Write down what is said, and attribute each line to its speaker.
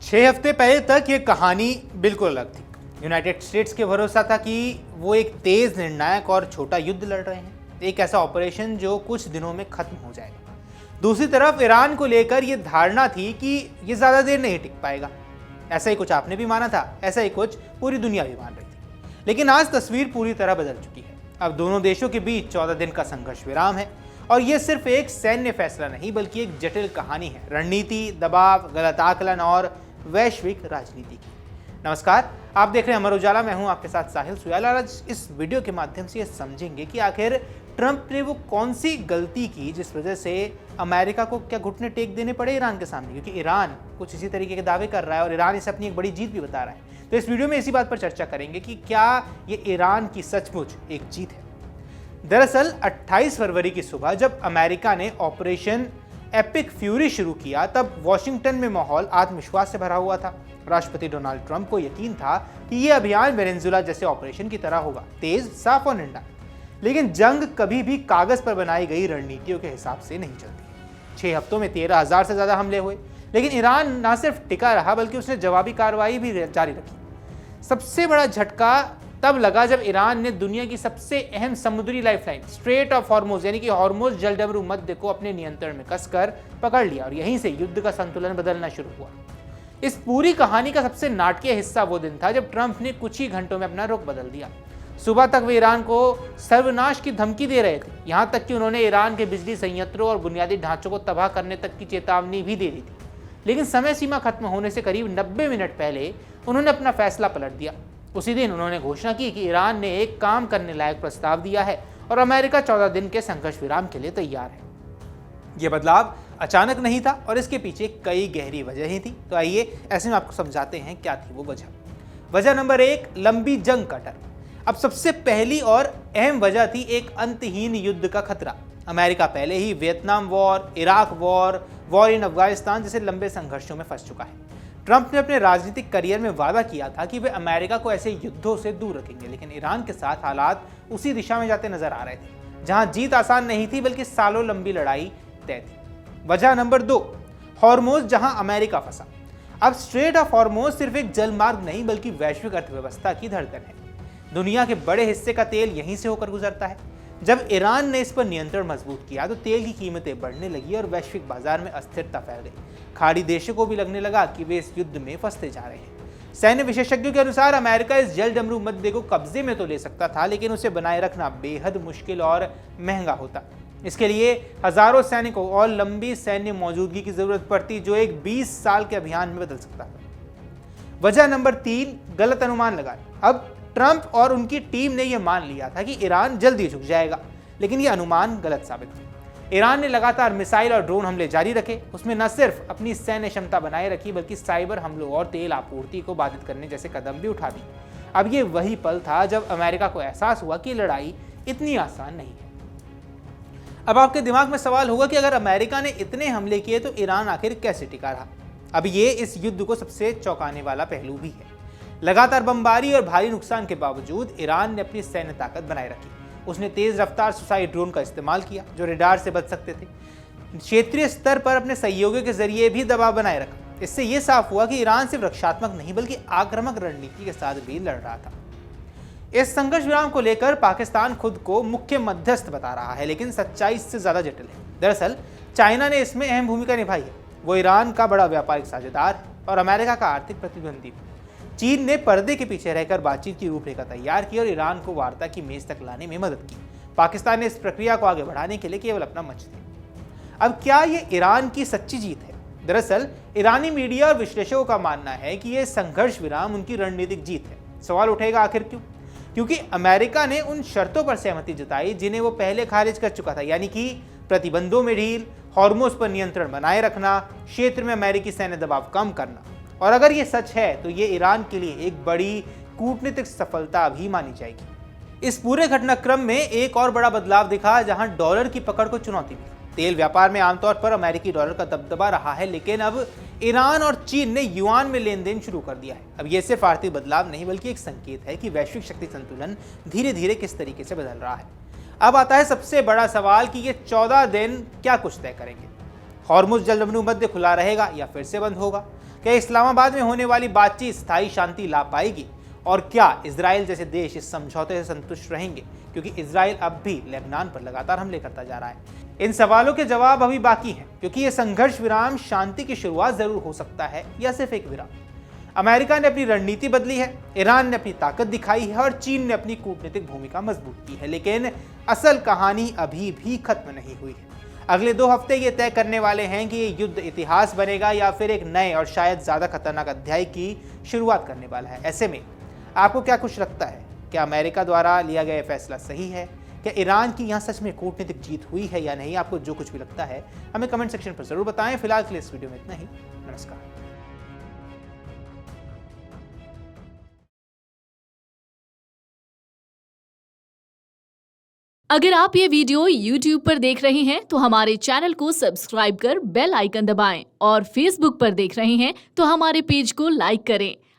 Speaker 1: 6 हफ्ते पहले तक ये कहानी बिल्कुल अलग थी। यूनाइटेड स्टेट्स के भरोसा था कि वो एक तेज, निर्णायक और छोटा युद्ध लड़ रहे हैं, एक ऐसा ऑपरेशन जो कुछ दिनों में खत्म हो जाएगा। दूसरी तरफ ईरान को लेकर ये धारणा थी कि ये ज़्यादा देर नहीं टिक पाएगा। ऐसा ही कुछ आपने भी माना था, ऐसा ही कुछ पूरी दुनिया भी मान रही थी। लेकिन आज तस्वीर पूरी तरह बदल चुकी है। अब दोनों देशों के बीच 14 दिन का संघर्ष विराम है और ये सिर्फ एक सैन्य फैसला नहीं बल्कि एक जटिल कहानी है, रणनीति, दबाव, गलत आकलन और वैश्विक राजनीति की। नमस्कार, आप देख रहे हैं अमर उजाला। मैं हूं आपके साथ साहिल सुयाल और आज इस वीडियो के माध्यम से ये समझेंगे कि आखिर ट्रंप ने वो कौन सी गलती की जिस वजह से अमेरिका को क्या घुटने टेक देने पड़े ईरान के सामने, क्योंकि ईरान कुछ इसी तरीके के दावे कर रहा है और ईरान इसे अपनी एक बड़ी जीत भी बता रहा है। तो इस वीडियो में इसी बात पर चर्चा करेंगे कि क्या ये ईरान की सचमुच एक जीत है। दरअसल 28 फरवरी की सुबह जब अमेरिका ने ऑपरेशन एपिक फ्यूरी शुरू किया तब वॉशिंगटन में माहौल आत्मविश्वास से भरा हुआ था। राष्ट्रपति डोनाल्ड ट्रंप को यकीन था कि यह अभियान वेनेजुएला जैसे ऑपरेशन की तरह होगा, तेज, साफ और निर्णायक। लेकिन जंग कभी भी कागज पर बनाई गई रणनीतियों के हिसाब से नहीं चलती। 6 हफ्तों में 13,000 से ज्यादा हमले हुए, लेकिन ईरान न सिर्फ टिका रहा बल्कि उसने जवाबी कार्रवाई भी जारी रखी। सबसे बड़ा झटका तब लगा जब ईरान ने दुनिया की सबसे अहम समुद्री लाइफलाइन स्ट्रेट ऑफ हॉर्मुज यानी कि हॉर्मुज जलडमरू मध्य को अपने नियंत्रण में कसकर पकड़ लिया और यहीं से युद्ध का संतुलन बदलना शुरू हुआ। इस पूरी कहानी का सबसे नाटकीय हिस्सा वो दिन था जब ट्रंप ने कुछ ही घंटों में अपना रुख बदल दिया। सुबह तक वे ईरान को सर्वनाश की धमकी दे रहे थे, यहां तक कि उन्होंने ईरान के बिजली संयंत्रों और बुनियादी ढांचों को तबाह करने तक की चेतावनी भी दे दी थी। लेकिन समय सीमा खत्म होने से करीब 90 मिनट पहले उन्होंने अपना फैसला पलट दिया। उसी दिन उन्होंने घोषणा की कि ईरान ने एक काम करने लायक प्रस्ताव दिया है और अमेरिका 14 दिन के संघर्ष विराम के लिए तैयार है। यह बदलाव अचानक नहीं था और इसके पीछे कई गहरी वजहें थी। तो आइए ऐसे में आपको समझाते हैं क्या थी वो वजह। वजह नंबर 1, लंबी जंग का डर। अब सबसे पहली और अहम वजह थी एक अंतहीन युद्ध का खतरा। अमेरिका पहले ही Vietnam war, Iraq war, war in Afghanistan जैसे लंबे संघर्षों में फंस चुका है। ट्रंप ने अपने राजनीतिक करियर में वादा किया था कि वे अमेरिका को ऐसे युद्धों से दूर रखेंगे, लेकिन ईरान के साथ हालात उसी दिशा में जाते नजर आ रहे थे, जहां जीत आसान नहीं थी बल्कि सालों लंबी लड़ाई तय थी। वजह नंबर 2, हॉर्मुज जहां अमेरिका फंसा। अब स्ट्रेट ऑफ हॉर्मुज सिर्फ एक जलमार्ग नहीं बल्कि वैश्विक अर्थव्यवस्था की धड़कन है। दुनिया के बड़े हिस्से का तेल यहीं से होकर गुजरता है। जब ईरान ने इस पर नियंत्रण मजबूत किया तो तेल की कीमतें बढ़ने लगी और वैश्विक बाजार में अस्थिरता फैल गई। खाड़ी देशों को भी लगने लगा कि वे इस युद्ध में फंसते जा रहे हैं। सैन्य विशेषज्ञों के अनुसार अमेरिका इस जलडमरू मध्य को कब्जे में तो ले सकता था, लेकिन उसे बनाए रखना बेहद मुश्किल और महंगा होता। इसके लिए हजारों सैनिकों और लंबी सैन्य मौजूदगी की जरूरत पड़ती, जो एक 20 साल के अभियान में बदल सकता था। वजह नंबर 3, गलत अनुमान लगाए। अब ट्रंप और उनकी टीम ने यह मान लिया था कि ईरान जल्दी झुक जाएगा, लेकिन यह अनुमान गलत साबित हुआ। ईरान ने लगातार मिसाइल और ड्रोन हमले जारी रखे। उसमें न सिर्फ अपनी सैन्य क्षमता बनाए रखी बल्कि साइबर हमलों और तेल आपूर्ति को बाधित करने जैसे कदम भी उठा दी। अब ये वही पल था जब अमेरिका को एहसास हुआ कि लड़ाई इतनी आसान नहीं है। अब आपके दिमाग में सवाल होगा कि अगर अमेरिका ने इतने हमले किए तो ईरान आखिर कैसे टिका रहा। अब ये इस युद्ध को सबसे चौंकाने वाला पहलू भी है। लगातार बमबारी और भारी नुकसान के बावजूद ईरान ने अपनी सैन्य ताकत बनाए रखी। उसने तेज रफ्तार सुसाइड ड्रोन का इस्तेमाल किया जो रडार से बच सकते थे। क्षेत्रीय स्तर पर अपने सहयोगियों के जरिए भी दबाव बनाए रखा। इससे यह साफ हुआ कि ईरान सिर्फ रक्षात्मक नहीं बल्कि आक्रामक रणनीति के साथ भी लड़ रहा था। इस संघर्ष विराम को लेकर पाकिस्तान खुद को मुख्य मध्यस्थ बता रहा है, लेकिन सच्चाई इससे ज्यादा जटिल है। दरअसल चाइना ने इसमें अहम भूमिका निभाई है। वो ईरान का बड़ा व्यापारिक साझेदार है और अमेरिका का आर्थिक प्रतिद्वंदी। चीन ने पर्दे के पीछे रहकर बातचीत की रूपरेखा तैयार की और ईरान को वार्ता की मेज तक लाने में मदद की। पाकिस्तान ने इस प्रक्रिया को आगे बढ़ाने के लिए केवल अपना मंच दिया। अब क्या ये ईरान की सच्ची जीत है? दरअसल ईरानी मीडिया और विश्लेषकों का मानना है कि यह संघर्ष विराम उनकी रणनीतिक जीत है। सवाल उठेगा आखिर क्यों? क्योंकि अमेरिका ने उन शर्तों पर सहमति जताई जिन्हें वो पहले खारिज कर चुका था, यानी कि प्रतिबंधों में ढील, हॉर्मुज पर नियंत्रण बनाए रखना, क्षेत्र में अमेरिकी सैन्य दबाव कम करना। और अगर ये सच है तो ये ईरान के लिए एक बड़ी कूटनीतिक सफलता भी मानी जाएगी। इस पूरे घटनाक्रम में एक और बड़ा बदलाव दिखा जहां डॉलर की पकड़ को चुनौती मिली। तेल व्यापार में आमतौर पर अमेरिकी डॉलर का दबदबा रहा है, लेकिन अब ईरान और चीन ने युआन में लेन देन शुरू कर दिया है। अब यह सिर्फ आर्थिक बदलाव नहीं बल्कि एक संकेत है कि वैश्विक शक्ति संतुलन धीरे धीरे किस तरीके से बदल रहा है। अब आता है सबसे बड़ा सवाल कि ये 14 दिन क्या कुछ तय करेंगे। हॉर्मुज जलडमरू मध्य खुला रहेगा या फिर से बंद होगा? क्या इस्लामाबाद में होने वाली बातचीत स्थायी शांति ला पाएगी? और क्या इजराइल जैसे देश इस समझौते से संतुष्ट रहेंगे, क्योंकि इजराइल अब भी लेबनान पर लगातार हमले करता जा रहा है? इन सवालों के जवाब अभी बाकी हैं, क्योंकि यह संघर्ष विराम शांति की शुरुआत जरूर हो सकता है या सिर्फ एक विराम। अमेरिका ने अपनी रणनीति बदली है, ईरान ने अपनी ताकत दिखाई है और चीन ने अपनी कूटनीतिक भूमिका मजबूत की है, लेकिन असल कहानी अभी भी खत्म नहीं हुई है। अगले 2 हफ्ते ये तय करने वाले हैं कि ये युद्ध इतिहास बनेगा या फिर एक नए और शायद ज्यादा खतरनाक अध्याय की शुरुआत करने वाला है। ऐसे में आपको क्या कुछ लगता है? क्या अमेरिका द्वारा लिया गया फैसला सही है? क्या ईरान की यहाँ सच में कूटनीतिक जीत हुई है या नहीं? आपको जो कुछ भी लगता है हमें कमेंट सेक्शन पर जरूर बताएं। फिलहाल के लिए इस वीडियो में इतना ही। नमस्कार।
Speaker 2: अगर आप ये वीडियो YouTube पर देख रहे हैं तो हमारे चैनल को सब्सक्राइब कर बेल आइकन दबाएं और Facebook पर देख रहे हैं तो हमारे पेज को लाइक करें।